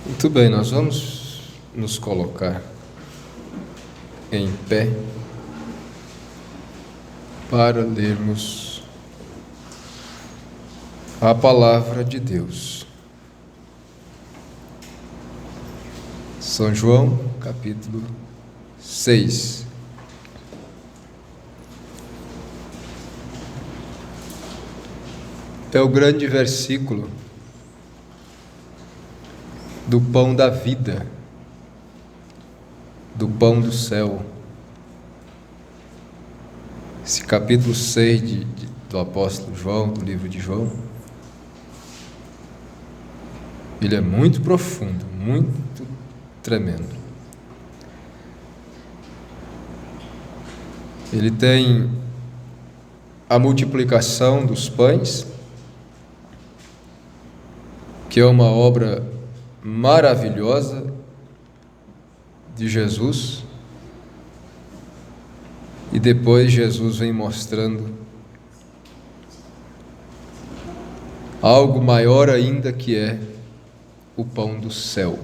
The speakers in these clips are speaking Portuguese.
Muito bem, nós vamos nos colocar em pé para lermos a palavra de Deus. São João, capítulo 6. É o grande versículo do pão da vida, do pão do céu. Esse capítulo 6 do apóstolo João, do livro de João, ele é muito profundo, muito tremendo. Ele tem a multiplicação dos pães, que é uma obra maravilhosa de Jesus, e depois Jesus vem mostrando algo maior ainda, que é o pão do céu.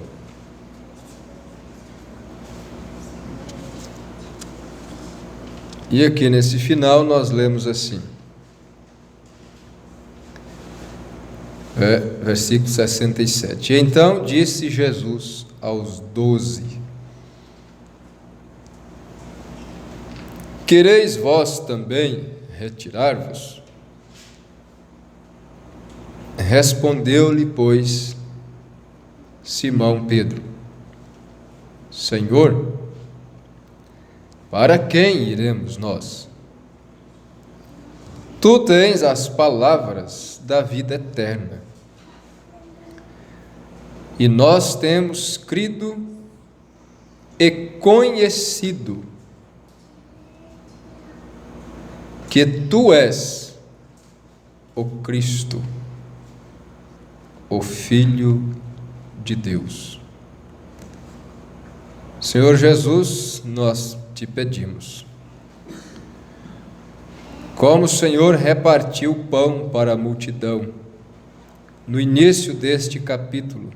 E aqui nesse final nós lemos assim, versículo 67. Então disse Jesus aos 12: Quereis vós também retirar-vos? Respondeu-lhe, pois, Simão Pedro: Senhor, para quem iremos nós? Tu tens as palavras da vida eterna, e nós temos crido e conhecido que Tu és o Cristo, o Filho de Deus. Senhor Jesus, nós Te pedimos, como o Senhor repartiu o pão para a multidão no início deste capítulo,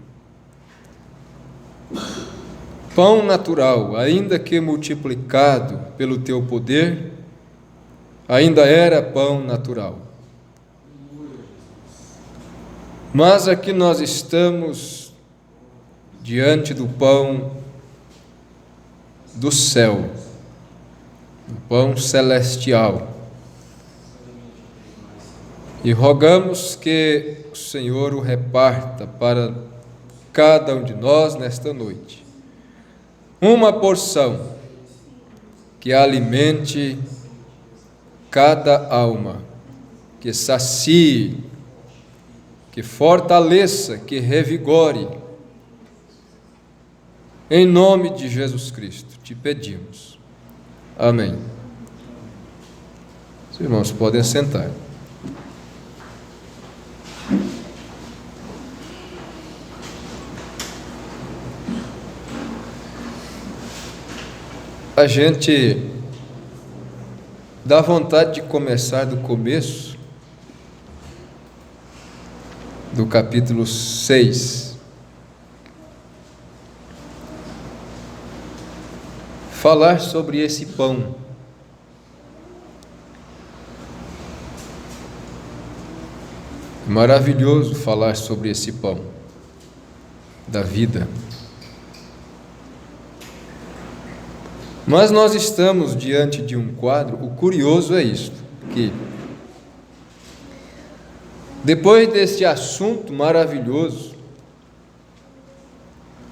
pão natural, ainda que multiplicado pelo Teu poder, ainda era pão natural. Mas aqui nós estamos diante do pão do céu, do pão celestial. E rogamos que o Senhor o reparta para cada um de nós nesta noite. Uma porção que alimente cada alma, que sacie, que fortaleça, que revigore. Em nome de Jesus Cristo, Te pedimos. Amém. Os irmãos podem sentar. A gente dá vontade de começar do começo do capítulo 6. Falar sobre esse pão. É maravilhoso falar sobre esse pão da vida. Mas nós estamos diante de um quadro. O curioso é isto, que depois deste assunto maravilhoso,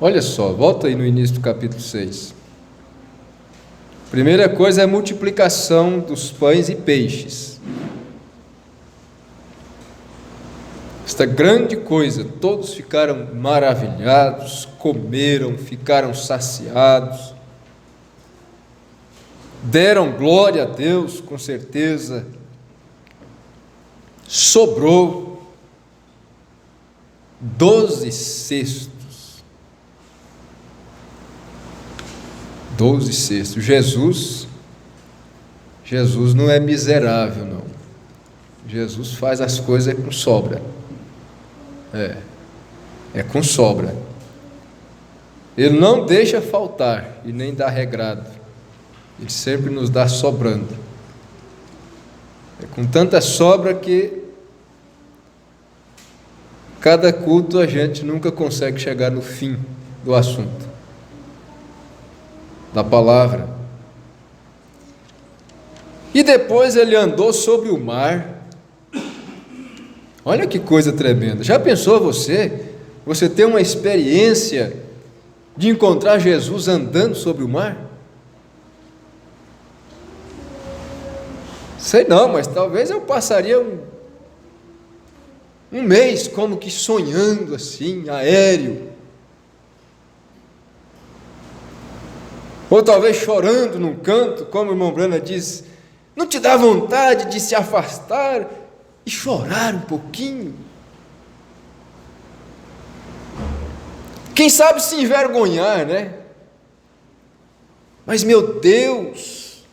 olha só, volta aí no início do capítulo 6. Primeira coisa é a multiplicação dos pães e peixes. Esta grande coisa, todos ficaram maravilhados, comeram, ficaram saciados, deram glória a Deus, com certeza. Sobrou 12 cestos. 12 cestos. Jesus não é miserável, não. Jesus faz as coisas com sobra. É com sobra. Ele não deixa faltar e nem dá regrado. Ele sempre nos dá sobrando. É com tanta sobra que cada culto a gente nunca consegue chegar no fim do assunto, da palavra. E depois ele andou sobre o mar. Olha que coisa tremenda. Já pensou você ter uma experiência de encontrar Jesus andando sobre o mar? Sei não, mas talvez eu passaria um mês como que sonhando assim, aéreo. Ou talvez chorando num canto, como o irmão Brana diz, não te dá vontade de se afastar e chorar um pouquinho? Quem sabe se envergonhar, né? Mas meu Deus,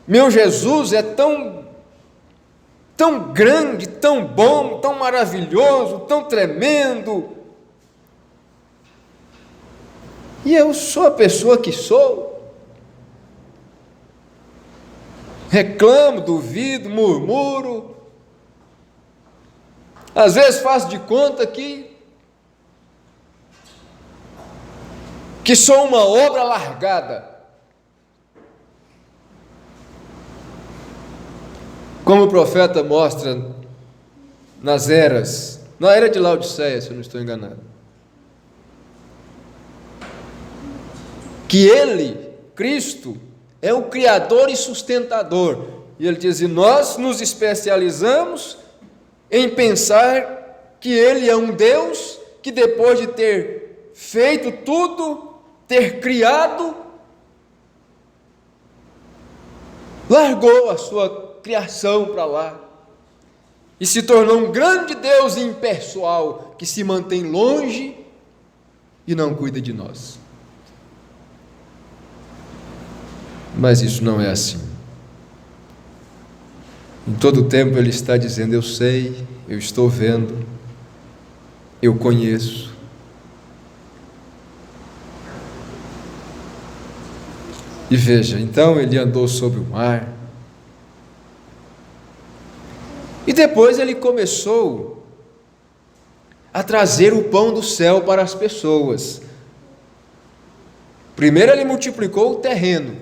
meu Jesus é tão grande, tão bom, tão maravilhoso, tão tremendo. E eu sou a pessoa que sou. Reclamo, duvido, murmuro. Às vezes faço de conta que sou uma obra largada. Como o profeta mostra nas eras, na era de Laodiceia, se eu não estou enganado, que ele, Cristo, é o Criador e sustentador. E ele diz, e nós nos especializamos em pensar que ele é um Deus que depois de ter feito tudo, ter criado, largou a sua criação para lá e se tornou um grande Deus impessoal que se mantém longe e não cuida de nós. Mas isso não é assim. Em todo tempo ele está dizendo, eu sei, eu estou vendo, eu conheço. E veja, então ele andou sobre o mar. E depois ele começou a trazer o pão do céu para as pessoas. Primeiro ele multiplicou o terreno.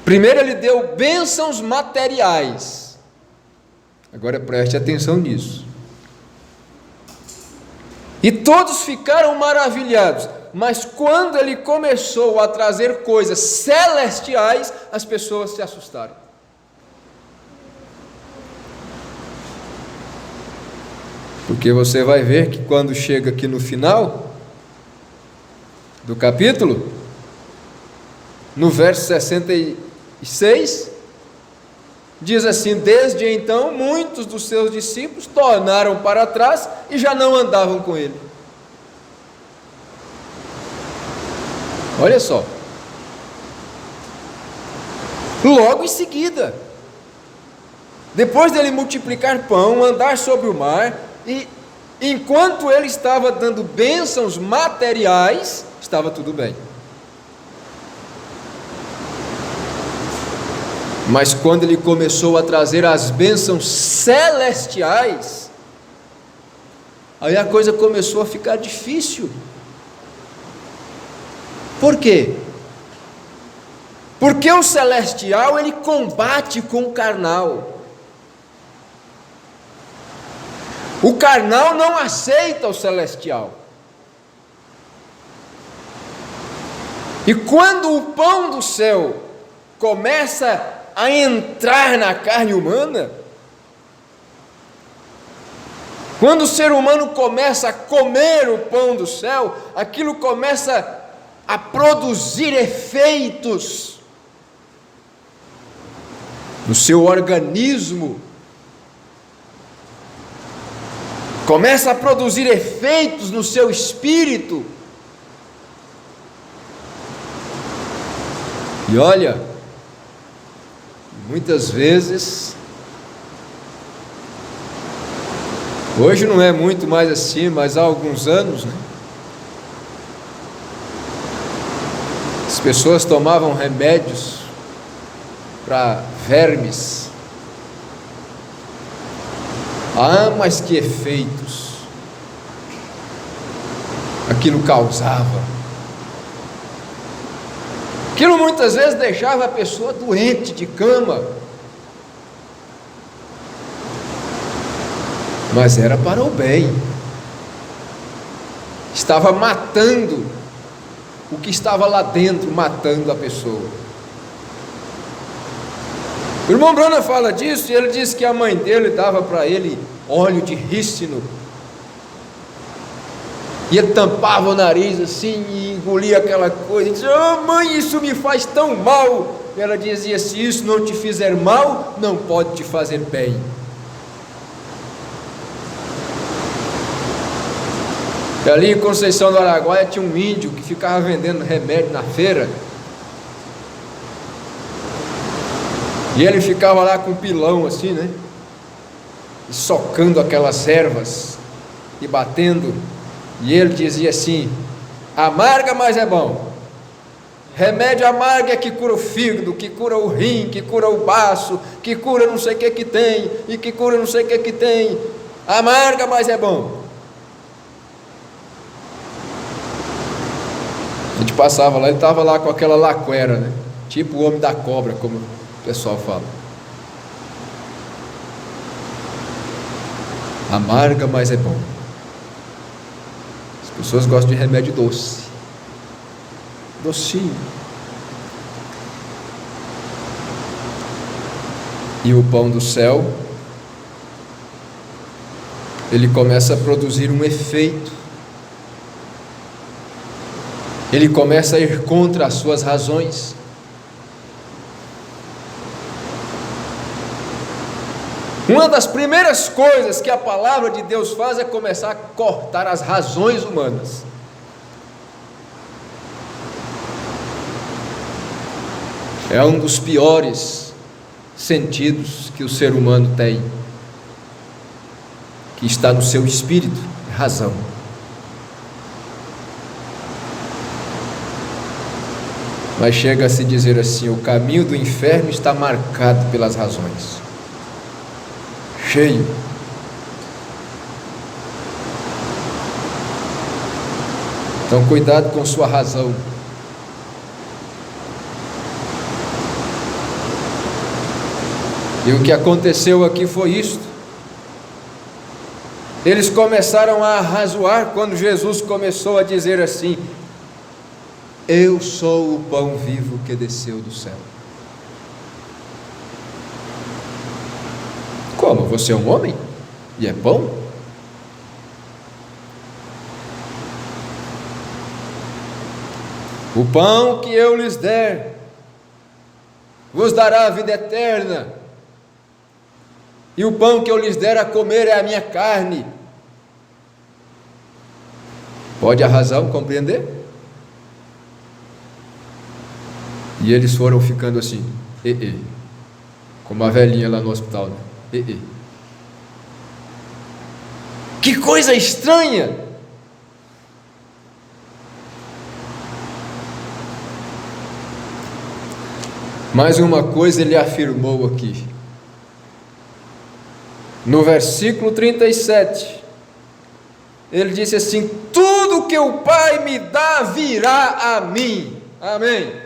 Primeiro ele deu bênçãos materiais. Agora preste atenção nisso. E todos ficaram maravilhados. Mas quando ele começou a trazer coisas celestiais, as pessoas se assustaram. Porque você vai ver que quando chega aqui no final do capítulo, no verso 66, diz assim, desde então muitos dos seus discípulos tornaram para trás e já não andavam com ele. Olha só. Logo em seguida, depois dele multiplicar pão, andar sobre o mar, e enquanto ele estava dando bênçãos materiais, estava tudo bem. Mas quando ele começou a trazer as bênçãos celestiais, aí a coisa começou a ficar difícil. Por quê? Porque o celestial ele combate com o carnal. O carnal não aceita o celestial. E quando o pão do céu começa a entrar na carne humana, quando o ser humano começa a comer o pão do céu, aquilo começa a produzir efeitos no seu organismo, começa a produzir efeitos no seu espírito. E olha, muitas vezes Hoje não é muito mais assim, mas há alguns anos, né? As pessoas tomavam remédios para vermes. Ah, mas que efeitos aquilo causava. Aquilo muitas vezes deixava a pessoa doente de cama. Mas era para o bem. Estava matando o que estava lá dentro, matando a pessoa. O irmão Branham fala disso, e ele diz que a mãe dele dava para ele óleo de rícino, e ele tampava o nariz assim, e engolia aquela coisa, e dizia: "Oh, mãe, isso me faz tão mal." E ela dizia: "Se isso não te fizer mal, não pode te fazer bem." E ali em Conceição do Araguaia tinha um índio que ficava vendendo remédio na feira. E ele ficava lá com um pilão assim, né? E socando aquelas ervas e batendo. E ele dizia assim: "Amarga, mas é bom. Remédio amargo é que cura o fígado, que cura o rim, que cura o baço, que cura não sei o que tem, e que cura não sei o que tem. Amarga, mas é bom." A gente passava lá, ele estava lá com aquela laquera, né? Tipo o homem da cobra, como o pessoal fala. Amarga, mas é bom. As pessoas gostam de remédio doce, docinho. E o pão do céu, ele começa a produzir um efeito. Ele começa a ir contra as suas razões. Uma das primeiras coisas que a palavra de Deus faz é começar a cortar as razões humanas. É um dos piores sentidos que o ser humano tem, que está no seu espírito, razão. Mas chega a se dizer assim: o caminho do inferno está marcado pelas razões. Cheio. Então cuidado com sua razão. E o que aconteceu aqui foi isto. Eles começaram a arrazoar quando Jesus começou a dizer assim: "Eu sou o pão vivo que desceu do céu." Como? Você é um homem? E é pão? "O pão que eu lhes der vos dará a vida eterna, e o pão que eu lhes der a comer é a minha carne." Pode a razão compreender? E eles foram ficando assim, como a velhinha lá no hospital, né? Que coisa estranha! Mais uma coisa ele afirmou aqui, no versículo 37, ele disse assim: "Tudo que o Pai me dá virá a mim." Amém.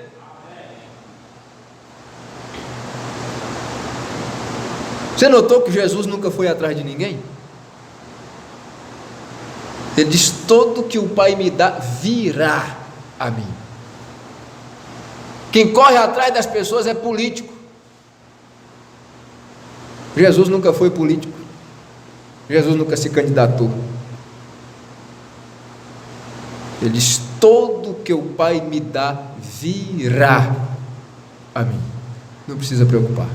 Você notou que Jesus nunca foi atrás de ninguém? Ele diz: "Todo que o Pai me dá virá a mim." Quem corre atrás das pessoas é político. Jesus nunca foi político. Jesus nunca se candidatou. Ele diz: "Todo que o Pai me dá virá a mim." Não precisa preocupar.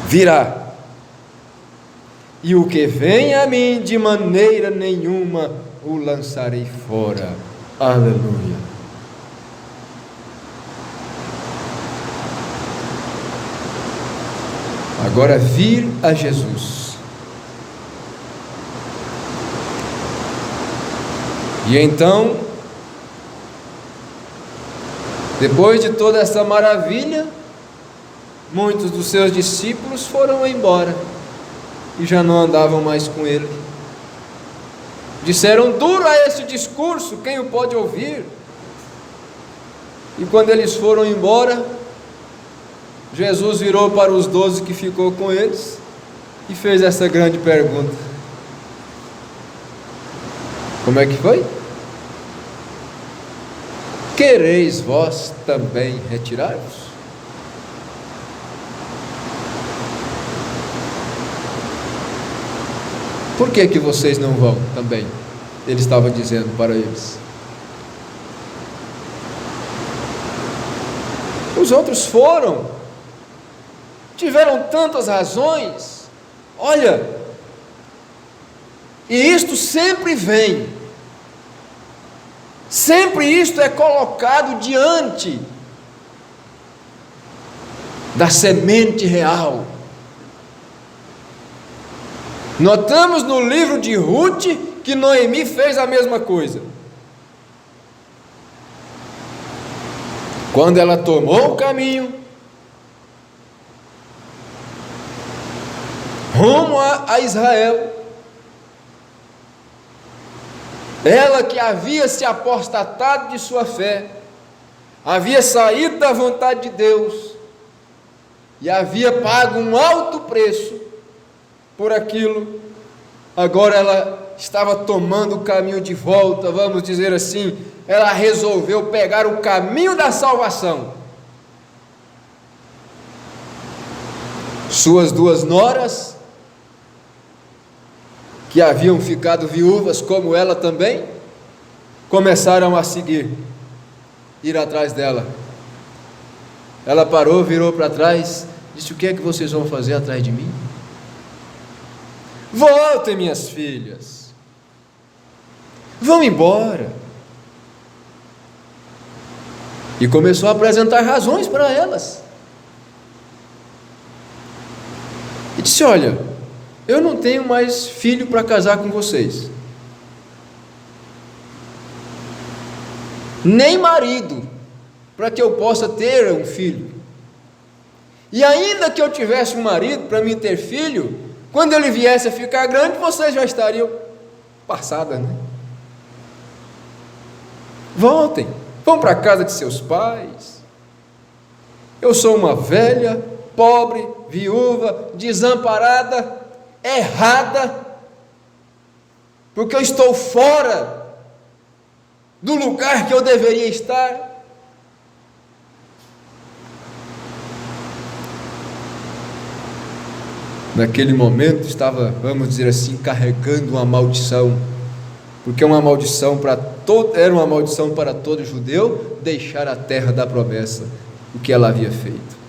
Virá. "E o que vem a mim, de maneira nenhuma o lançarei fora." Aleluia. Agora vir a Jesus. E então, depois de toda essa maravilha, muitos dos seus discípulos foram embora e já não andavam mais com ele. Disseram: duro a esse discurso, quem o pode ouvir? E quando eles foram embora, Jesus virou para os 12 que ficou com eles e fez essa grande pergunta: como é que foi? Quereis vós também retirar-vos? Por que vocês não vão também? Ele estava dizendo para eles. Os outros foram, tiveram tantas razões. Olha, e isto sempre vem, sempre isto é colocado diante da semente real. Notamos no livro de Ruth que Noemi fez a mesma coisa. Quando ela tomou o caminho rumo a Israel, ela que havia se apostatado de sua fé, havia saído da vontade de Deus e havia pago um alto preço por aquilo, agora ela estava tomando o caminho de volta, vamos dizer assim, ela resolveu pegar o caminho da salvação. Suas 2 noras, que haviam ficado viúvas como ela também, começaram a seguir, ir atrás dela. Ela parou, virou para trás, disse: o que é que vocês vão fazer atrás de mim? Voltem, minhas filhas, vão embora. E começou a apresentar razões para elas. E disse: olha, eu não tenho mais filho para casar com vocês, nem marido para que eu possa ter um filho. E ainda que eu tivesse um marido para me ter filho, quando ele viesse a ficar grande, vocês já estariam passadas, né? Voltem, vão para a casa de seus pais. Eu sou uma velha, pobre, viúva, desamparada, errada, porque eu estou fora do lugar que eu deveria estar. Naquele momento estava, vamos dizer assim, carregando uma maldição, porque uma maldição para era uma maldição para todo judeu deixar a terra da promessa, o que ela havia feito.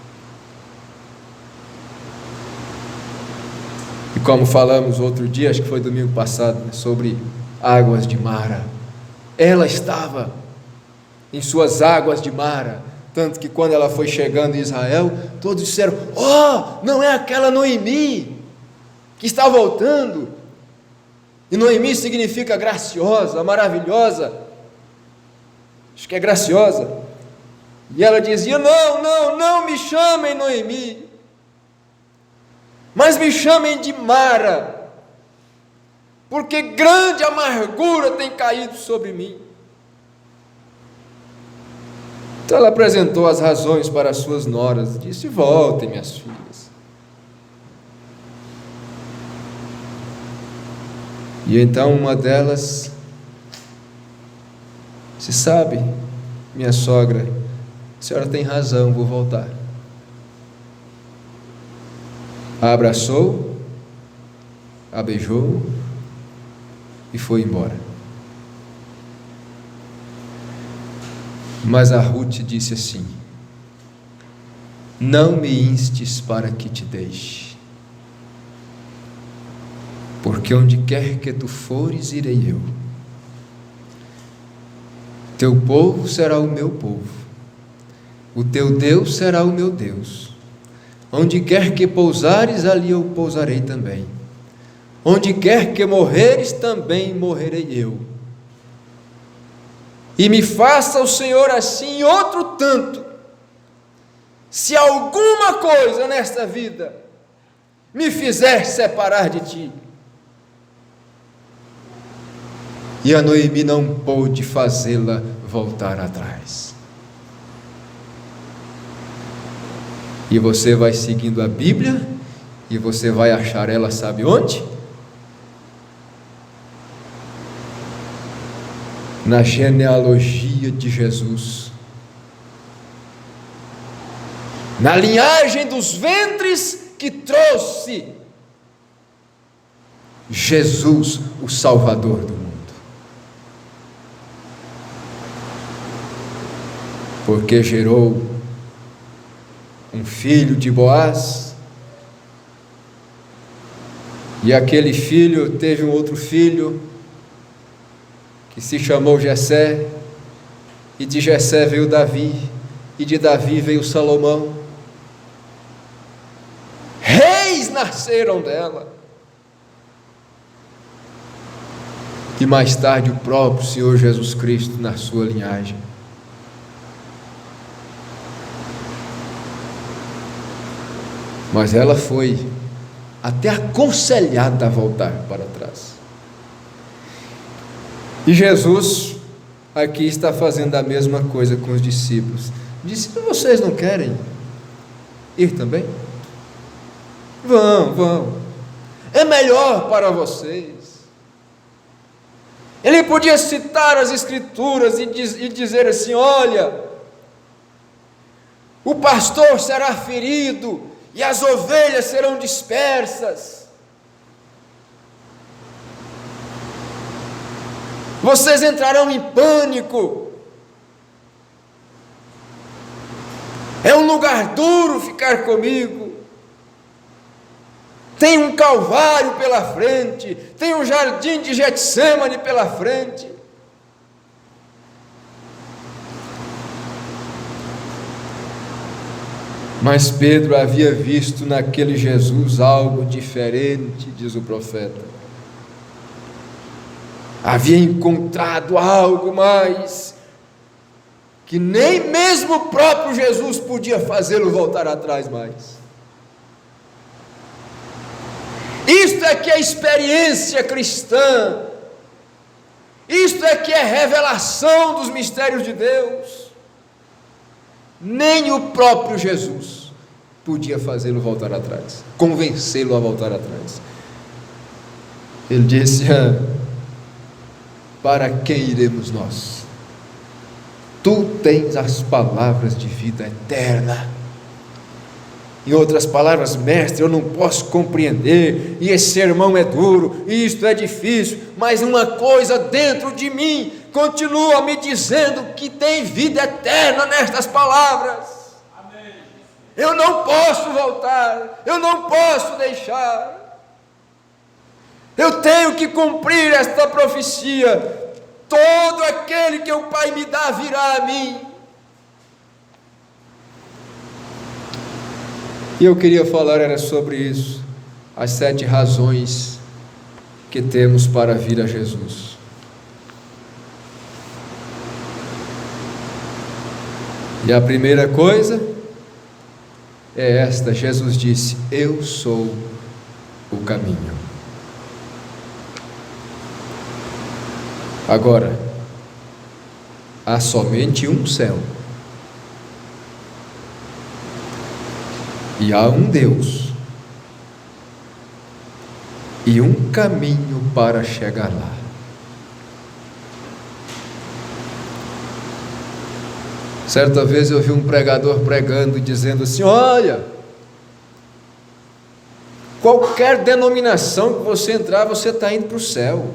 E como falamos outro dia, acho que foi domingo passado, né, sobre águas de Mara, ela estava em suas águas de Mara, tanto que quando ela foi chegando em Israel, todos disseram: oh, não é aquela Noemi que está voltando? E Noemi significa graciosa, maravilhosa, acho que é graciosa. E ela dizia: não me chamem Noemi, mas me chamem de Mara, porque grande amargura tem caído sobre mim. Então ela apresentou as razões para as suas noras, disse: voltem, minhas filhas. E então uma delas disse: sabe, minha sogra, a senhora tem razão, vou voltar. A abraçou, a beijou e foi embora. Mas a Ruth disse assim: não me instes para que te deixe, porque onde quer que tu fores, irei eu. Teu povo será o meu povo, o teu Deus será o meu Deus. Onde quer que pousares, ali eu pousarei também. Onde quer que morreres, também morrerei eu. E me faça o Senhor assim outro tanto, se alguma coisa nesta vida me fizer separar de ti. E a Noemi não pôde fazê-la voltar atrás. E você vai seguindo a Bíblia, e você vai achar ela, sabe onde? Na genealogia de Jesus, na linhagem dos ventres que trouxe Jesus, o Salvador do mundo. Porque gerou um filho de Boaz, e aquele filho teve um outro filho, que se chamou Jessé, e de Jessé veio Davi, e de Davi veio Salomão. Reis nasceram dela. E mais tarde o próprio Senhor Jesus Cristo na sua linhagem. Mas ela foi até aconselhada a voltar para trás. E Jesus aqui está fazendo a mesma coisa com os discípulos. Disse: vocês não querem ir também? Vão. É melhor para vocês. Ele podia citar as Escrituras e dizer assim: olha, o pastor será ferido e as ovelhas serão dispersas. Vocês entrarão em pânico. É um lugar duro ficar comigo. Tem um Calvário pela frente, tem um jardim de Getsêmani pela frente. Mas Pedro havia visto naquele Jesus algo diferente, diz o profeta. Havia encontrado algo mais, que nem mesmo o próprio Jesus podia fazê-lo voltar atrás mais. Isto é que é experiência cristã, isto é que é revelação dos mistérios de Deus. Nem o próprio Jesus podia fazê-lo voltar atrás, convencê-lo a voltar atrás. Ele disse: para quem iremos nós? Tu tens as palavras de vida eterna. Em outras palavras: mestre, eu não posso compreender, e esse sermão é duro, e isto é difícil, mas uma coisa dentro de mim continua me dizendo que tem vida eterna nestas palavras. Amém. Eu não posso voltar, eu não posso deixar, eu tenho que cumprir esta profecia. Todo aquele que o Pai me dá virá a mim. E eu queria falar era sobre isso, as 7 razões que temos para vir a Jesus. E a primeira coisa é esta: Jesus disse: eu sou o caminho. Agora, há somente um céu. E há um Deus, e um caminho para chegar lá. Certa vez eu vi um pregador pregando e dizendo assim: olha, qualquer denominação que você entrar, você está indo para o céu.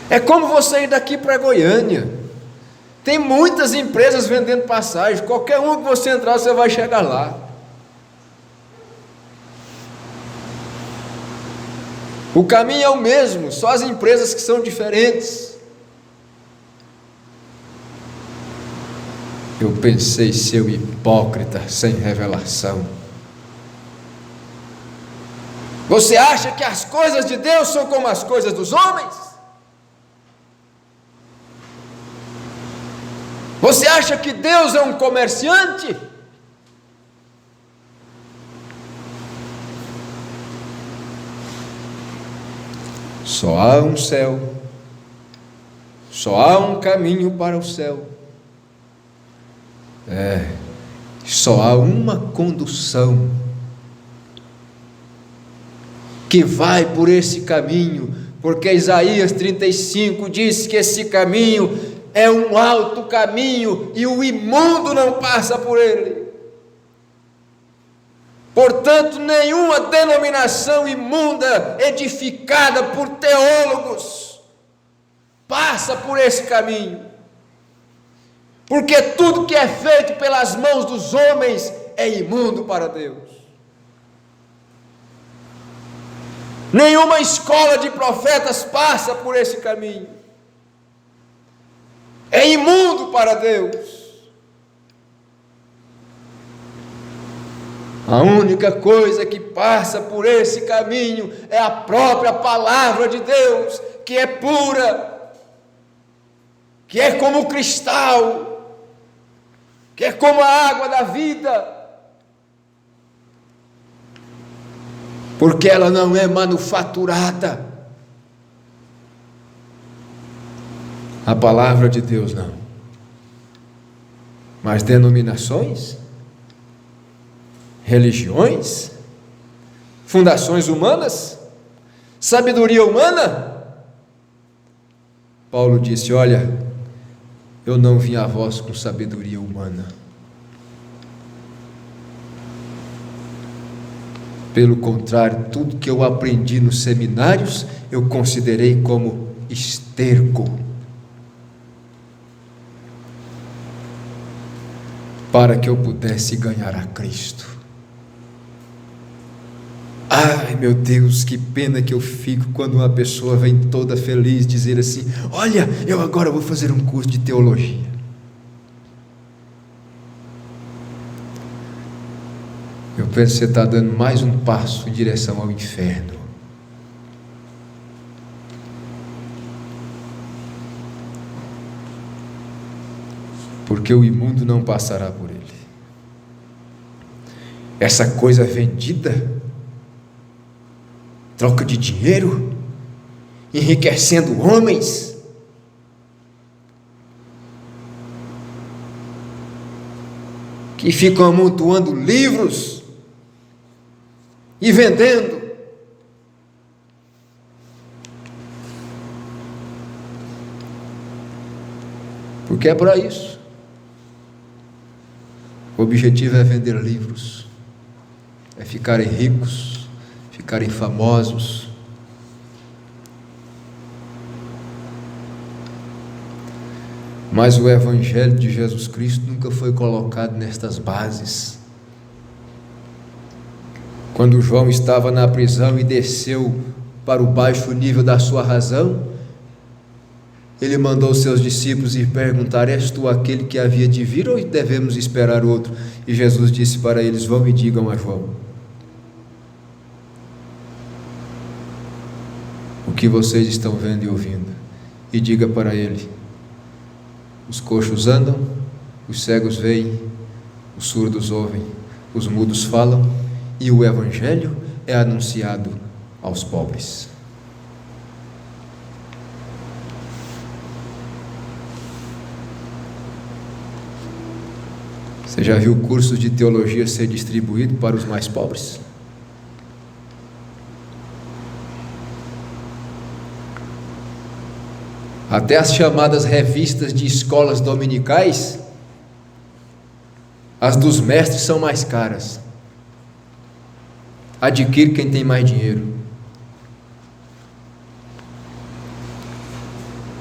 É como você ir daqui para Goiânia. Tem muitas empresas vendendo passagem, qualquer um que você entrar, você vai chegar lá. O caminho é o mesmo, só as empresas que são diferentes. Eu pensei ser um hipócrita sem revelação. Você acha que as coisas de Deus são como as coisas dos homens? Você acha que Deus é um comerciante? Só há um céu, só há um caminho para o céu. Só há uma condução que vai por esse caminho, porque Isaías 35 diz que esse caminho é um alto caminho e o imundo não passa por ele. Portanto, nenhuma denominação imunda edificada por teólogos passa por esse caminho. Porque tudo que é feito pelas mãos dos homens é imundo para Deus. Nenhuma escola de profetas passa por esse caminho. É imundo para Deus. A única coisa que passa por esse caminho é a própria palavra de Deus, que é pura, que é como o cristal, que é como a água da vida, porque ela não é manufaturada. A palavra de Deus não. Mas denominações, religiões, fundações humanas, sabedoria humana. Paulo disse: olha, eu não vim a vós com sabedoria humana. Pelo contrário, tudo que eu aprendi nos seminários, eu considerei como esterco, para que eu pudesse ganhar a Cristo. Ai, meu Deus, que pena que eu fico quando uma pessoa vem toda feliz dizer assim: olha, eu agora vou fazer um curso de teologia. Eu penso que você está dando mais um passo em direção ao inferno. Porque o imundo não passará por ele. Essa coisa vendida, troca de dinheiro, enriquecendo homens, que ficam amontoando livros e vendendo. Porque é para isso. O objetivo é vender livros, é ficarem ricos, ficarem famosos. Mas o Evangelho de Jesus Cristo nunca foi colocado nestas bases. Quando João estava na prisão e desceu para o baixo nível da sua razão, ele mandou seus discípulos ir perguntar: és tu aquele que havia de vir ou devemos esperar outro? E Jesus disse para eles: vão e digam a João o que vocês estão vendo e ouvindo, e diga para ele: os coxos andam, os cegos veem, os surdos ouvem, os mudos falam, e o Evangelho é anunciado aos pobres. Você já viu cursos de teologia ser distribuído para os mais pobres? Até as chamadas revistas de escolas dominicais, as dos mestres são mais caras. Adquire quem tem mais dinheiro.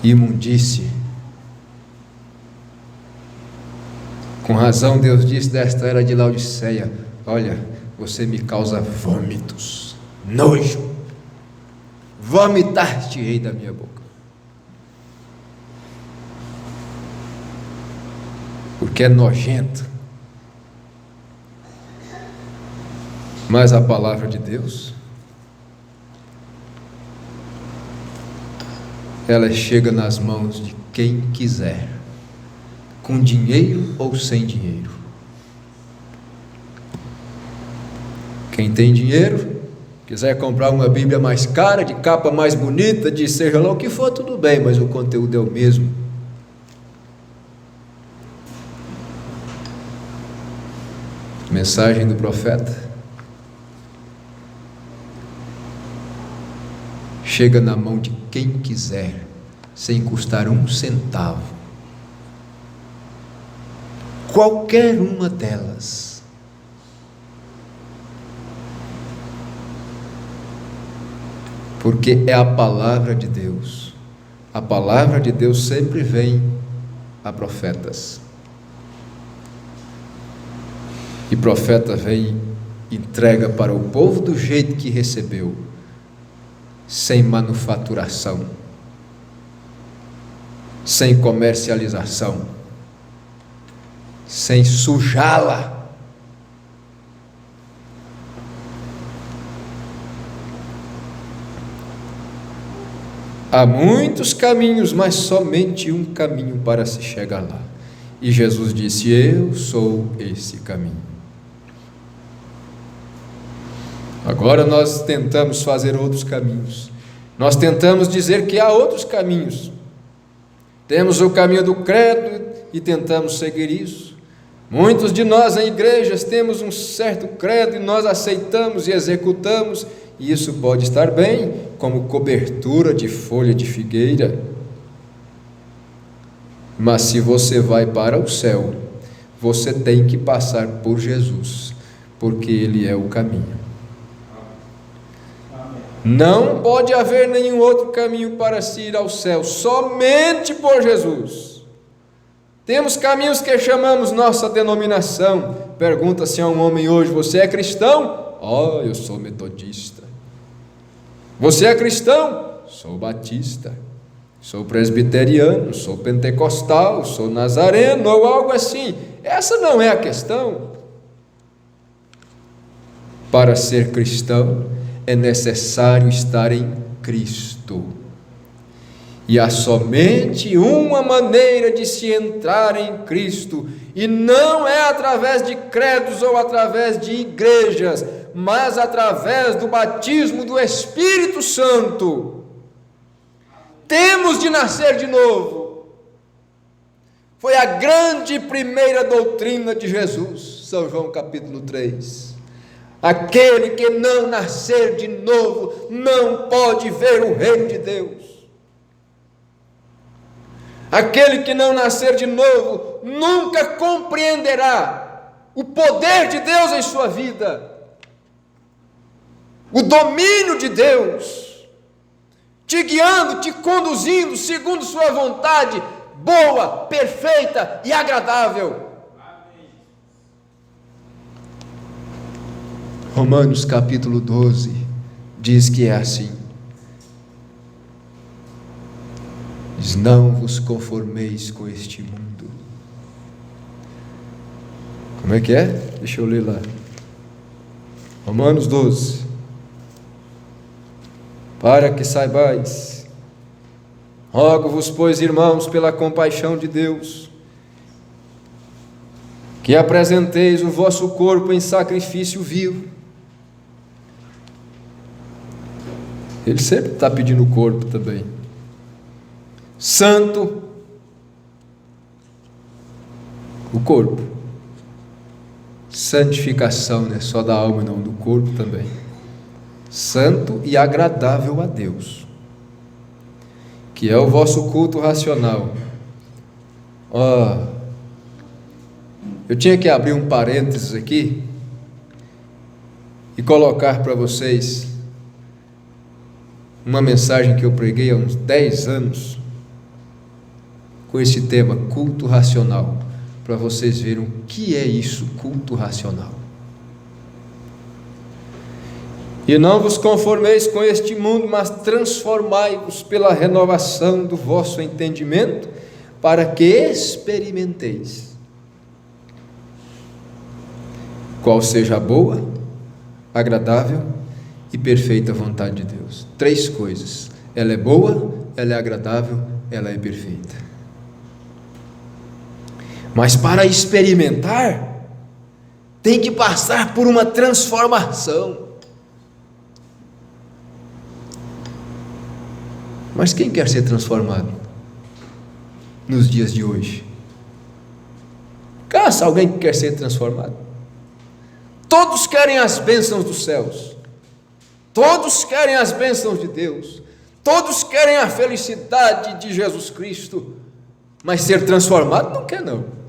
Imundície. Com razão Deus disse desta era de Laodiceia: olha, você me causa vômitos, nojo, vomitar-te-ei da minha boca. porque é nojento. Mas a palavra de Deus, ela chega nas mãos de quem quiser, com dinheiro ou sem dinheiro. Quem tem dinheiro, quiser comprar uma Bíblia mais cara, de capa mais bonita, de seja lá o que for, tudo bem, mas o conteúdo é o mesmo. Mensagem do profeta chega na mão de quem quiser, sem custar um centavo. Qualquer uma delas. Porque é a palavra de Deus. A palavra de Deus sempre vem a profetas. E profeta vem, entrega para o povo do jeito que recebeu, sem manufaturação, sem comercialização, sem sujá-la. Há muitos caminhos, mas somente um caminho para se chegar lá. E Jesus disse: eu sou esse caminho. Agora nós tentamos fazer outros caminhos. Nós tentamos dizer que há outros caminhos. Temos o caminho do credo e tentamos seguir isso. Muitos de nós em igrejas temos um certo credo e nós aceitamos e executamos, e isso pode estar bem, como cobertura de folha de figueira. Mas se você vai para o céu, você tem que passar por Jesus, porque Ele é o caminho. Não pode haver nenhum outro caminho para se ir ao céu, somente por Jesus. Temos caminhos que chamamos nossa denominação. Pergunta-se a um homem hoje: você é cristão? Oh, eu sou metodista. Você é cristão? Sou batista. Sou presbiteriano, sou pentecostal, sou nazareno, ou algo assim. Essa não é a questão. Para ser cristão, é necessário estar em Cristo. E há somente uma maneira de se entrar em Cristo, e não é através de credos ou através de igrejas, mas através do batismo do Espírito Santo. Temos de nascer de novo. Foi a grande primeira doutrina de Jesus, São João capítulo 3. Aquele que não nascer de novo não pode ver o reino de Deus. Aquele que não nascer de novo nunca compreenderá o poder de Deus em sua vida, o domínio de Deus, te guiando, te conduzindo segundo sua vontade, boa, perfeita e agradável. Romanos capítulo 12 diz que é assim. Diz: não vos conformeis com este mundo. Como é que é? Deixa eu ler lá. Romanos 12. Para que saibais, rogo-vos, pois, irmãos, pela compaixão de Deus, que apresenteis o vosso corpo em sacrifício vivo. Ele sempre está pedindo o corpo também. Santo, o corpo. Santificação, não é só da alma, não, do corpo também. Santo e agradável a Deus, que é o vosso culto racional. Eu tinha que abrir um parênteses aqui e colocar para vocês uma mensagem que eu preguei há uns 10 anos com esse tema, culto racional, para vocês verem o que é isso, culto racional. E não vos conformeis com este mundo, mas transformai-vos pela renovação do vosso entendimento, para que experimenteis qual seja a boa, agradável e perfeita vontade de Deus. 3 coisas: ela é boa, ela é agradável, ela é perfeita. Mas para experimentar, tem que passar por uma transformação. Mas quem quer ser transformado nos dias de hoje? Caça alguém que quer ser transformado. Todos querem as bênçãos dos céus, todos querem as bênçãos de Deus, todos querem a felicidade de Jesus Cristo, mas ser transformado não quer não.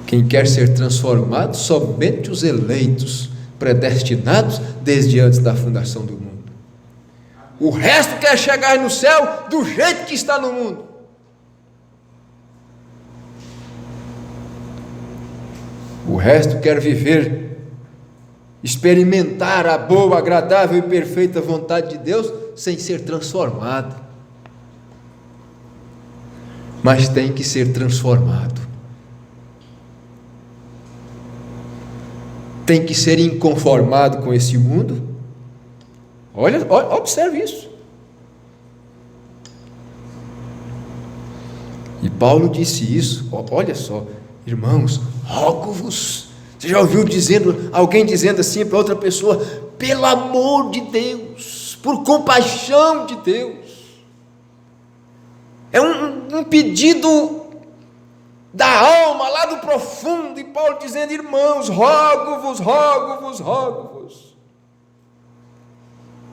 Quem quer ser transformado, somente os eleitos, predestinados desde antes da fundação do mundo. O resto quer chegar no céu do jeito que está no mundo. O resto quer viver, experimentar a boa, agradável e perfeita vontade de Deus sem ser transformado. Mas tem que ser transformado. Tem que ser inconformado com esse mundo. Observe isso. E Paulo disse isso, olha só, irmãos, rogo-vos. Você já ouviu alguém dizendo assim para outra pessoa: pelo amor de Deus, por compaixão de Deus. É um pedido da alma, lá do profundo, e Paulo dizendo: irmãos, rogo-vos, rogo-vos, rogo-vos.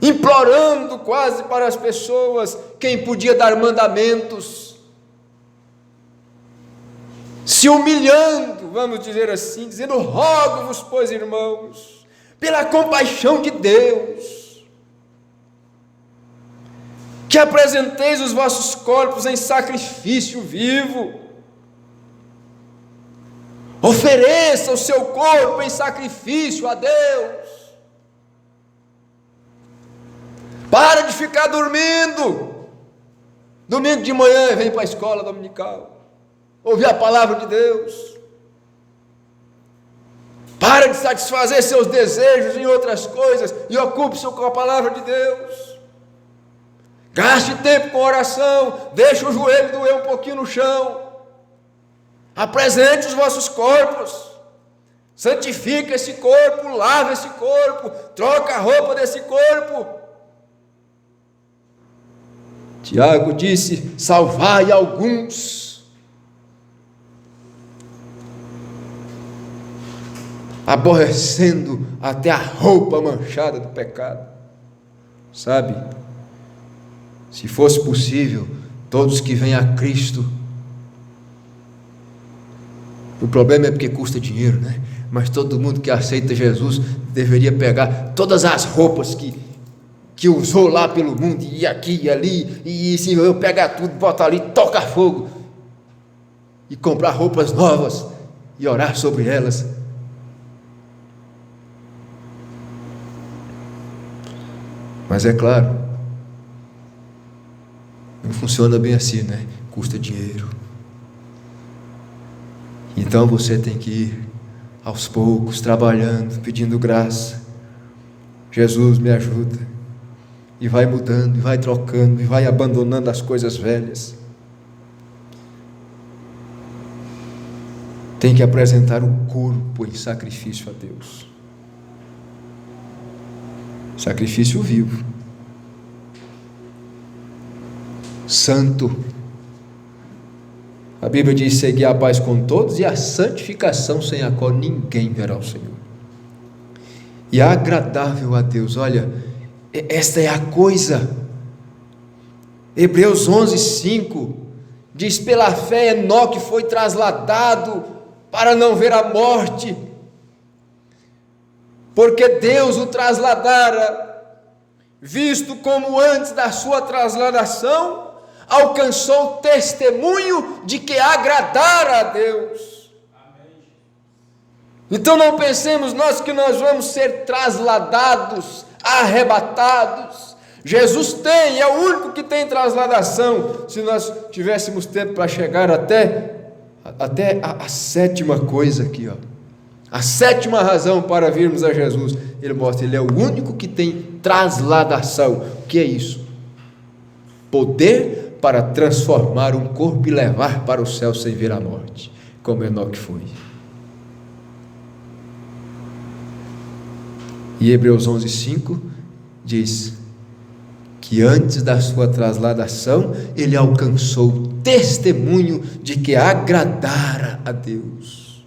Implorando quase para as pessoas quem podia dar mandamentos, se humilhando, vamos dizer assim, dizendo: rogo-vos, pois, irmãos, pela compaixão de Deus, que apresenteis os vossos corpos em sacrifício vivo, ofereça o seu corpo em sacrifício a Deus. Para de ficar dormindo. Domingo de manhã vem para a escola dominical, ouvir a palavra de Deus. Para de satisfazer seus desejos em outras coisas e ocupe-se com a palavra de Deus. Gaste tempo com oração, deixe o joelho doer um pouquinho no chão. Apresente os vossos corpos, santifique esse corpo, lave esse corpo, troca a roupa desse corpo. Tiago disse: salvai alguns, aborrecendo até a roupa manchada do pecado. Sabe, se fosse possível, todos que vêm a Cristo, o problema é porque custa dinheiro, né? Mas todo mundo que aceita Jesus deveria pegar todas as roupas que usou lá pelo mundo, e aqui e ali, e se eu pegar tudo, botar ali, tocar fogo, e comprar roupas novas, e orar sobre elas. Mas é claro, não funciona bem assim, né? Custa dinheiro. Então você tem que ir aos poucos, trabalhando, pedindo graça. Jesus, me ajuda. E vai mudando, e vai trocando, e vai abandonando as coisas velhas. Tem que apresentar o corpo em sacrifício a Deus. Sacrifício vivo, santo. A Bíblia diz: segui a paz com todos e a santificação, sem a qual ninguém verá o Senhor. E agradável a Deus. Olha, esta é a coisa. Hebreus 11:5 diz: pela fé Enoque foi trasladado para não ver a morte, porque Deus o trasladara, visto como antes da sua trasladação alcançou testemunho de que agradara a Deus. Amém. Então não pensemos nós que nós vamos ser trasladados, arrebatados. Jesus tem, é o único que tem trasladação. Se nós tivéssemos tempo para chegar até até a sétima coisa aqui, ó. A sétima razão para virmos a Jesus, ele mostra, ele é o único que tem trasladação. O que é isso? Poder para transformar um corpo e levar para o céu sem ver a morte, como Enoque foi. E Hebreus 11:5 diz que antes da sua trasladação, ele alcançou testemunho de que agradara a Deus.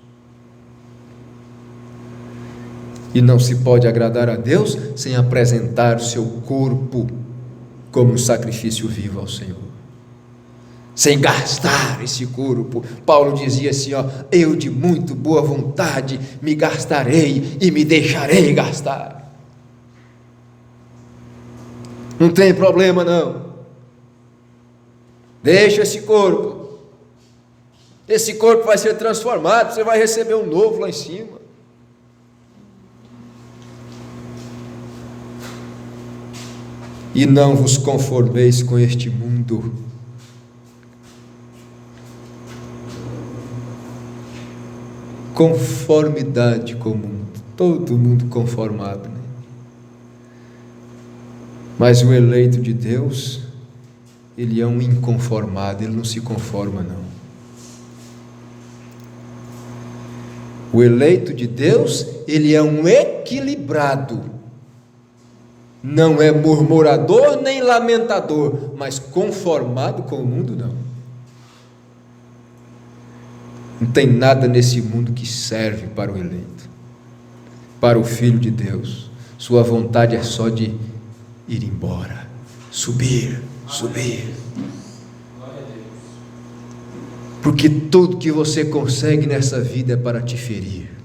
E não se pode agradar a Deus sem apresentar o seu corpo como um sacrifício vivo ao Senhor, sem gastar esse corpo. Paulo dizia assim, ó, eu de muito boa vontade me gastarei e me deixarei gastar. Não tem problema não, deixa esse corpo vai ser transformado, você vai receber um novo lá em cima. E não vos conformeis com este mundo. Conformidade com o mundo, todo mundo conformado, né? Mas o eleito de Deus, ele é um inconformado, ele não se conforma não. O eleito de Deus, ele é um equilibrado. Não é murmurador nem lamentador, mas conformado com o mundo, não. Não tem nada nesse mundo que serve para o eleito, para o Filho de Deus. Sua vontade é só de ir embora, subir. Porque tudo que você consegue nessa vida é para te ferir.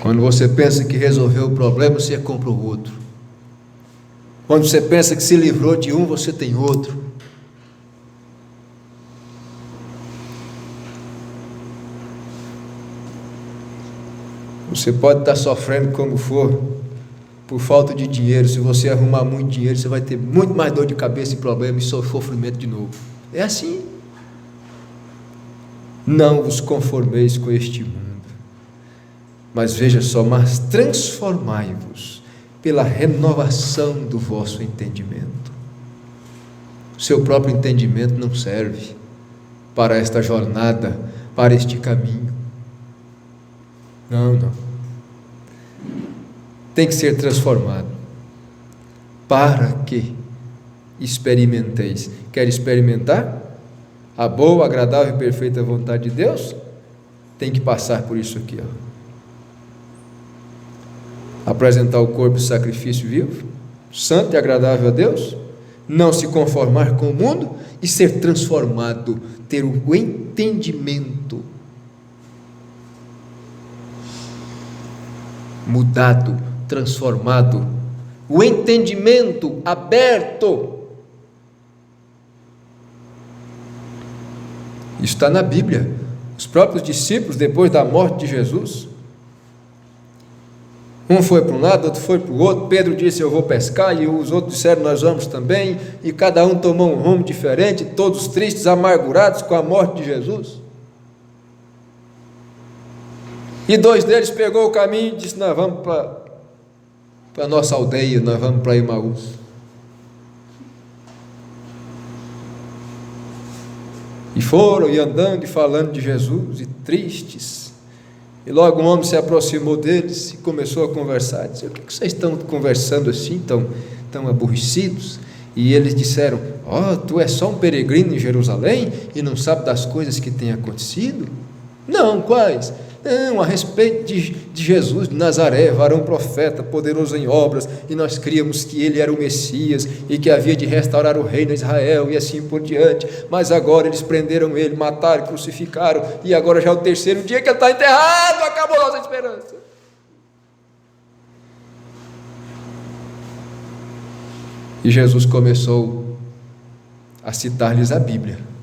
Quando você pensa que resolveu o problema, você compra o outro. Quando você pensa que se livrou de um, você tem outro. Você pode estar sofrendo como for, por falta de dinheiro. Se você arrumar muito dinheiro, você vai ter muito mais dor de cabeça e problema e sofrimento de novo. É assim. Não vos conformeis com este mundo. Mas veja só, mas transformai-vos pela renovação do vosso entendimento. O seu próprio entendimento não serve para esta jornada, para este caminho. Não. Tem que ser transformado, para que experimenteis. Quer experimentar a boa, agradável e perfeita vontade de Deus? Tem que passar por isso aqui, ó. Apresentar o corpo em sacrifício vivo, santo e agradável a Deus, não se conformar com o mundo e ser transformado, ter o entendimento mudado, transformado, o entendimento aberto. Isso está na Bíblia. Os próprios discípulos, depois da morte de Jesus, um foi para um lado, outro foi para o outro. Pedro disse, eu vou pescar, e os outros disseram, nós vamos também, e cada um tomou um rumo diferente, todos tristes, amargurados com a morte de Jesus. E dois deles pegou o caminho e disse, nós vamos para a nossa aldeia, nós vamos para Emaús. E foram, e andando, e falando de Jesus, e tristes. E logo um homem se aproximou deles e começou a conversar. Disse, o que vocês estão conversando assim, tão aborrecidos? E eles disseram, tu és só um peregrino em Jerusalém e não sabe das coisas que têm acontecido? Não, quais? Não, a respeito de Jesus de Nazaré, varão profeta, poderoso em obras, e nós críamos que ele era o Messias, e que havia de restaurar o reino de Israel, e assim por diante, mas agora eles prenderam ele, mataram, crucificaram, e agora já é o terceiro dia que ele está enterrado, acabou a nossa esperança. E Jesus começou a citar-lhes a Bíblia.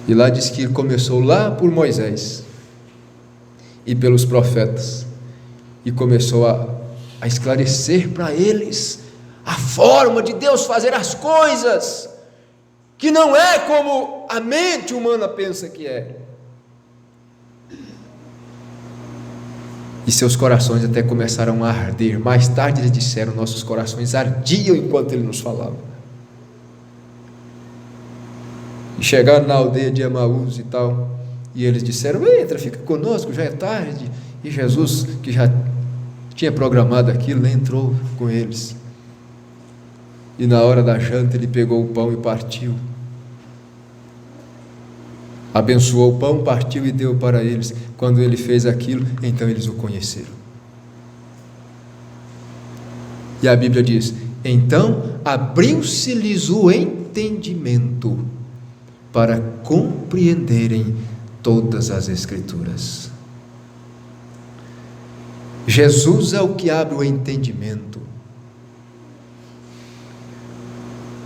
E lá diz que começou lá por Moisés e pelos profetas, e começou a esclarecer para eles a forma de Deus fazer as coisas, que não é como a mente humana pensa que é. E seus corações até começaram a arder. Mais tarde eles disseram: nossos corações ardiam enquanto ele nos falava. E chegaram na aldeia de Emaús e tal, e eles disseram: entra, fica conosco, já é tarde. E Jesus, que já tinha programado aquilo, entrou com eles. E na hora da janta ele pegou o pão e partiu. Abençoou o pão, partiu e deu para eles. Quando ele fez aquilo, então eles o conheceram. E a Bíblia diz: então abriu-se-lhes o entendimento para compreenderem todas as Escrituras. Jesus é o que abre o entendimento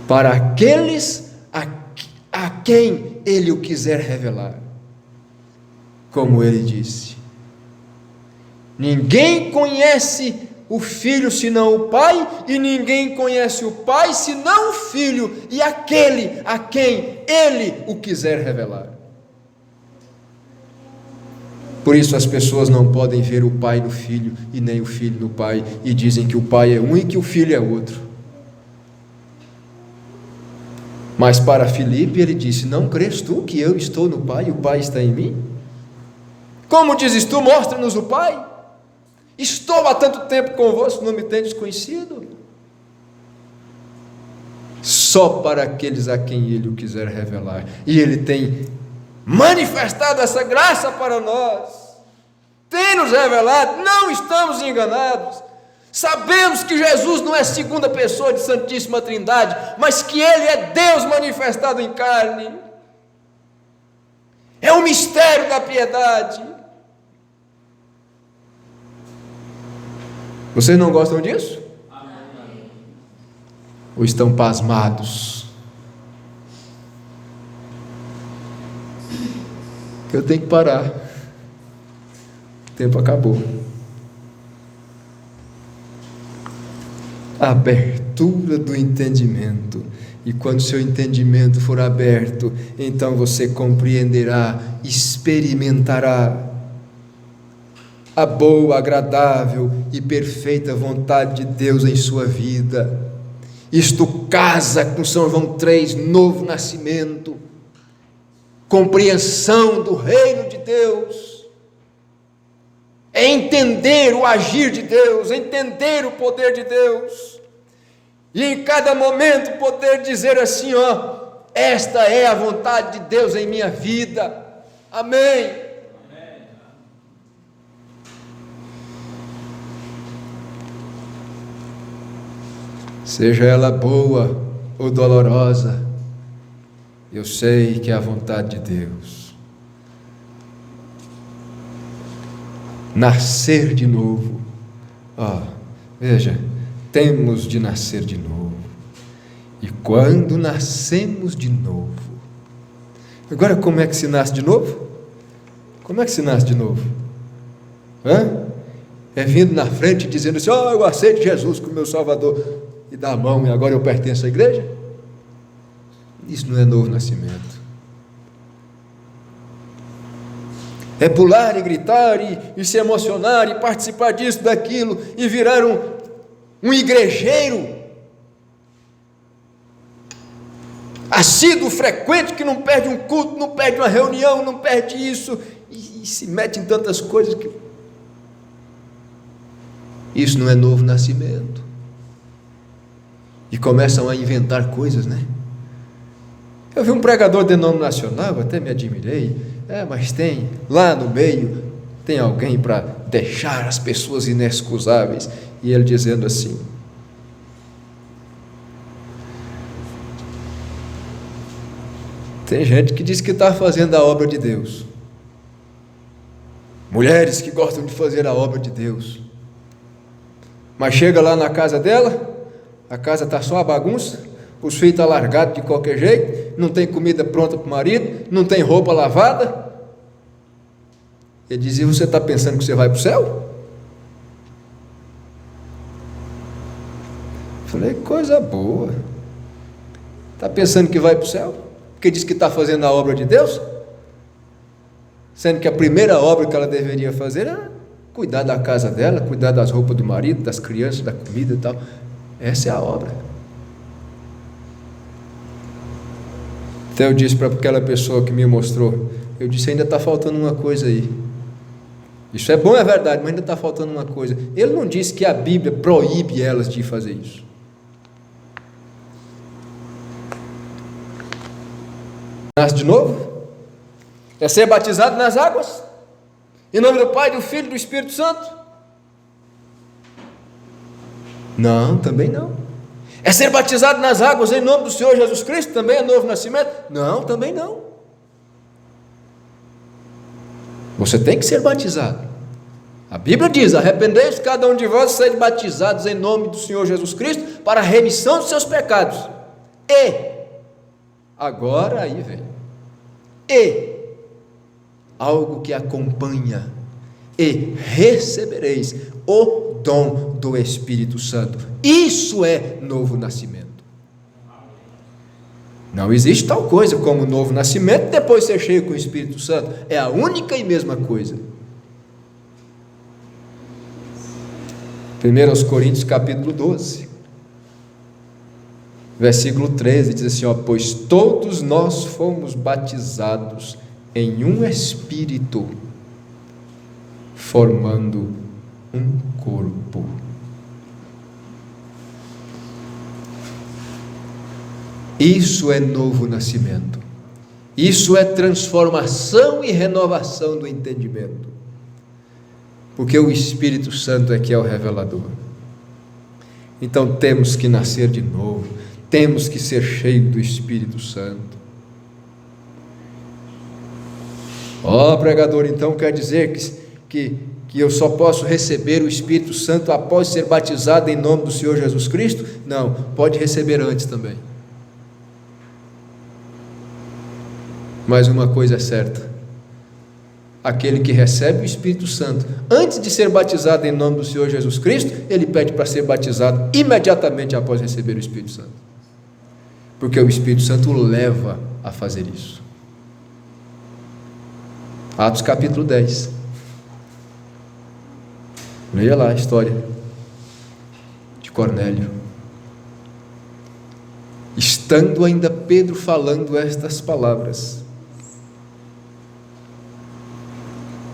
para aqueles a quem Ele o quiser revelar. Como Ele disse: ninguém conhece o Filho senão o Pai, e ninguém conhece o Pai senão o Filho, e aquele a quem Ele o quiser revelar. Por isso as pessoas não podem ver o Pai no Filho, e nem o Filho no Pai, e dizem que o Pai é um e que o Filho é outro. Mas para Filipe ele disse: não crês tu que eu estou no Pai e o Pai está em mim? Como dizes tu, mostra-nos o Pai. Estou há tanto tempo convosco, não me tendes conhecido? Só para aqueles a quem Ele o quiser revelar. E Ele tem manifestado essa graça para nós, tem nos revelado, não estamos enganados. Sabemos que Jesus não é segunda pessoa de Santíssima Trindade, mas que Ele é Deus manifestado em carne. É o mistério da piedade. Vocês não gostam disso? Amém. Ou estão pasmados? Eu tenho que parar. O tempo acabou. A abertura do entendimento. E quando seu entendimento for aberto, então você compreenderá, experimentará a boa, agradável e perfeita vontade de Deus em sua vida. Isto casa com São João 3, novo nascimento, compreensão do reino de Deus, é entender o agir de Deus, entender o poder de Deus, e em cada momento poder dizer assim: esta é a vontade de Deus em minha vida, amém. Seja ela boa ou dolorosa, eu sei que é a vontade de Deus. Nascer de novo. Veja, temos de nascer de novo. E quando nascemos de novo, agora como é que se nasce de novo? Como é que se nasce de novo? É vindo na frente dizendo assim: eu aceito Jesus como meu Salvador, e dar a mão e agora eu pertenço à igreja? Isso não é novo nascimento. É pular e gritar e se emocionar e participar disso, daquilo e virar um igrejeiro assíduo, frequente, que não perde um culto, não perde uma reunião, não perde isso e se mete em tantas coisas que... Isso não é novo nascimento. E começam a inventar coisas, né? Eu vi um pregador denominacional, eu até me admirei, mas tem, lá no meio, tem alguém para deixar as pessoas inexcusáveis, e ele dizendo assim: tem gente que diz que está fazendo a obra de Deus, mulheres que gostam de fazer a obra de Deus, mas chega lá na casa dela, a casa está só a bagunça, os filhos estão largados de qualquer jeito, não tem comida pronta para o marido, não tem roupa lavada. Ele dizia: você está pensando que você vai para o céu? Eu falei, coisa boa. Está pensando que vai para o céu? Porque diz que está fazendo a obra de Deus? Sendo que a primeira obra que ela deveria fazer era cuidar da casa dela, cuidar das roupas do marido, das crianças, da comida e tal. Essa é a obra. Então eu disse para aquela pessoa que me mostrou, eu disse, ainda está faltando uma coisa aí. Isso é bom, é verdade, mas ainda está faltando uma coisa. Ele não disse que a Bíblia proíbe elas de fazer isso. Nasce de novo? É ser batizado nas águas? Em nome do Pai, do Filho e do Espírito Santo? Não, também não. É ser batizado nas águas em nome do Senhor Jesus Cristo? Também é novo nascimento? Não, também não. Você tem que ser batizado. A Bíblia diz, arrependei-vos cada um de vós e sede batizados em nome do Senhor Jesus Cristo para a remissão dos seus pecados. E, agora aí vem, e, algo que acompanha, e recebereis o dom do Espírito Santo. Isso é novo nascimento. Não existe tal coisa como novo nascimento depois ser cheio com o Espírito Santo. É a única e mesma coisa. 1 Coríntios capítulo 12 versículo 13 diz assim, pois todos nós fomos batizados em um Espírito, formando um corpo. Isso é novo nascimento. Isso é transformação e renovação do entendimento. Porque o Espírito Santo é que é o revelador. Então temos que nascer de novo. Temos que ser cheios do Espírito Santo. Pregador, então quer dizer que eu só posso receber o Espírito Santo após ser batizado em nome do Senhor Jesus Cristo? Não, pode receber antes também. Mas uma coisa é certa, aquele que recebe o Espírito Santo, antes de ser batizado em nome do Senhor Jesus Cristo, ele pede para ser batizado imediatamente após receber o Espírito Santo, porque o Espírito Santo o leva a fazer isso. Atos capítulo 10, leia lá a história de Cornélio. Estando ainda Pedro falando estas palavras,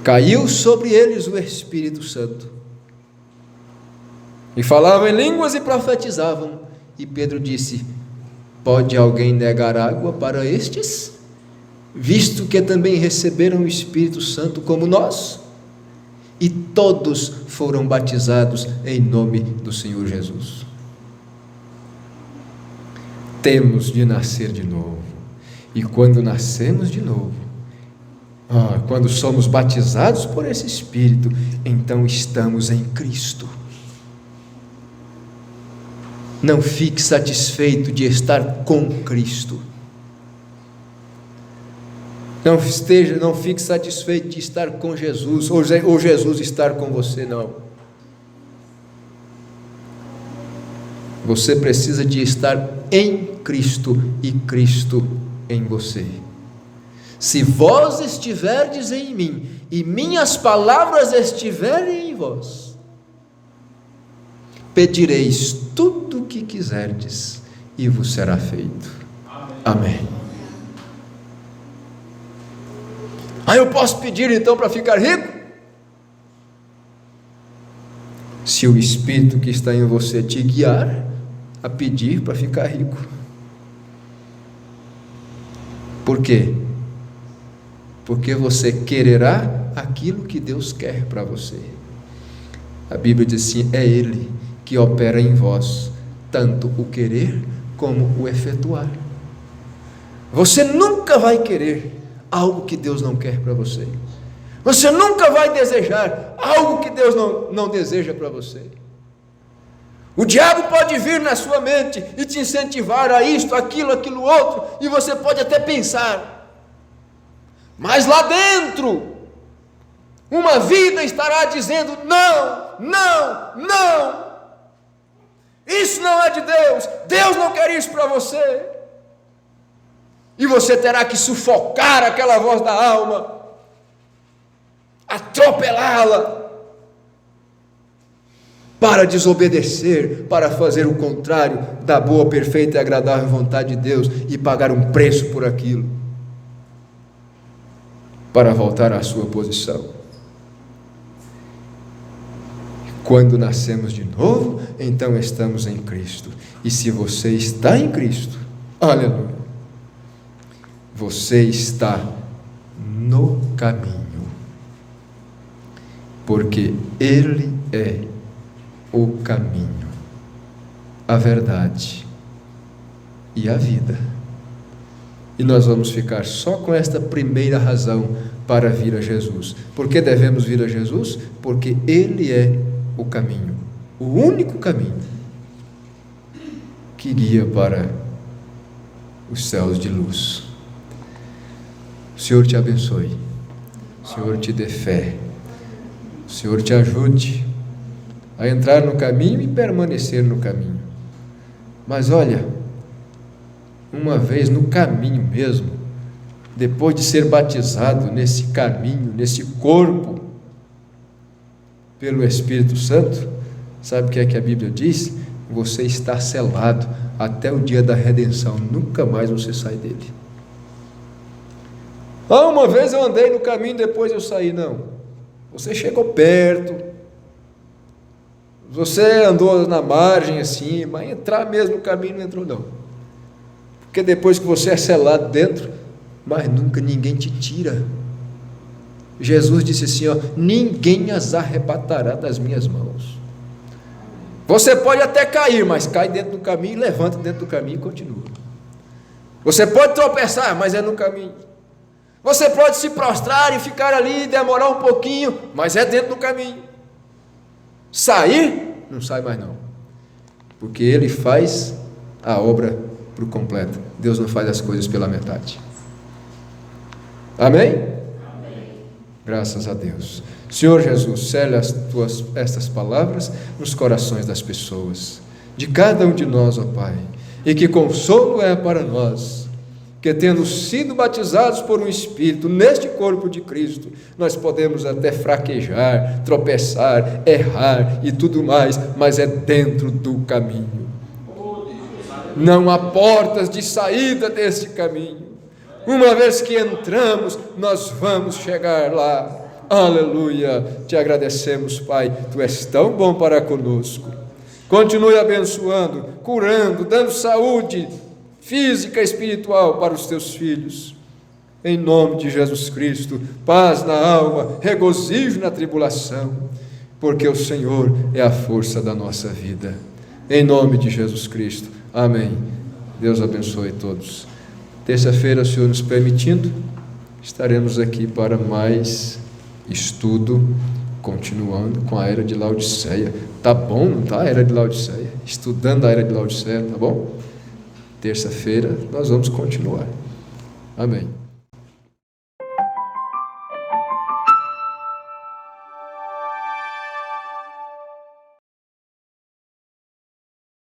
caiu sobre eles o Espírito Santo, e falavam em línguas e profetizavam. E Pedro disse, pode alguém negar água para estes, visto que também receberam o Espírito Santo como nós? E todos foram batizados em nome do Senhor Jesus. Temos de nascer de novo, e quando nascemos de novo, quando somos batizados por esse Espírito, então estamos em Cristo. Não fique satisfeito de estar com Cristo. Não fique satisfeito de estar com Jesus, ou Jesus estar com você, não. Você precisa de estar em Cristo e Cristo em você. Se vós estiverdes em mim e minhas palavras estiverem em vós, pedireis tudo o que quiserdes e vos será feito. Amém. Eu posso pedir então para ficar rico? Se o Espírito que está em você te guiar a pedir para ficar rico. Por quê? Porque você quererá aquilo que Deus quer para você. A Bíblia diz assim, é Ele que opera em vós, tanto o querer como o efetuar. Você nunca vai querer algo que Deus não quer para você. Você nunca vai desejar algo que Deus não deseja para você. O diabo pode vir na sua mente e te incentivar a isto, aquilo outro, e você pode até pensar, mas lá dentro, uma vida estará dizendo, não, não, não. Isso não é de Deus. Deus não quer isso para você. E você terá que sufocar aquela voz da alma, atropelá-la, para desobedecer, para fazer o contrário da boa, perfeita e agradável vontade de Deus e pagar um preço por aquilo, para voltar à sua posição. Quando nascemos de novo, então estamos em Cristo. E se você está em Cristo, aleluia, você está no caminho, porque Ele é o caminho, a verdade e a vida. E nós vamos ficar só com esta primeira razão para vir a Jesus. Por que devemos vir a Jesus? Porque Ele é o caminho, o único caminho que guia para os céus de luz. O Senhor te abençoe, o Senhor te dê fé, o Senhor te ajude a entrar no caminho e permanecer no caminho. Mas olha, uma vez no caminho mesmo, depois de ser batizado nesse caminho, nesse corpo, pelo Espírito Santo, sabe o que é que a Bíblia diz? Você está selado até o dia da redenção, nunca mais você sai dele. Uma vez eu andei no caminho, depois eu saí. Não, você chegou perto, você andou na margem assim, mas entrar mesmo no caminho não entrou não, porque depois que você é selado dentro, mas nunca ninguém te tira. Jesus disse assim, ninguém as arrebatará das minhas mãos. Você pode até cair, mas cai dentro do caminho, levanta dentro do caminho e continua. Você pode tropeçar, mas é no caminho. Você pode se prostrar e ficar ali, demorar um pouquinho, mas é dentro do caminho. Sair, não sai mais não, porque Ele faz a obra por completo. Deus não faz as coisas pela metade. Amém? Amém. Graças a Deus. Senhor Jesus, sele estas palavras nos corações das pessoas, de cada um de nós, ó Pai, e que consolo é para nós, que tendo sido batizados por um Espírito neste corpo de Cristo, nós podemos até fraquejar, tropeçar, errar e tudo mais, mas é dentro do caminho. Não há portas de saída deste caminho. Uma vez que entramos, nós vamos chegar lá. Aleluia. Te agradecemos, Pai, Tu és tão bom para conosco. Continue abençoando, curando, dando saúde física e espiritual para os Teus filhos. Em nome de Jesus Cristo, paz na alma, regozijo na tribulação, porque o Senhor é a força da nossa vida. Em nome de Jesus Cristo. Amém. Deus abençoe todos. Terça-feira, o Senhor nos permitindo, estaremos aqui para mais estudo, continuando com a era de Laodiceia. Tá bom, não tá? A era de Laodiceia. Estudando a era de Laodiceia, tá bom? Terça-feira nós vamos continuar. Amém.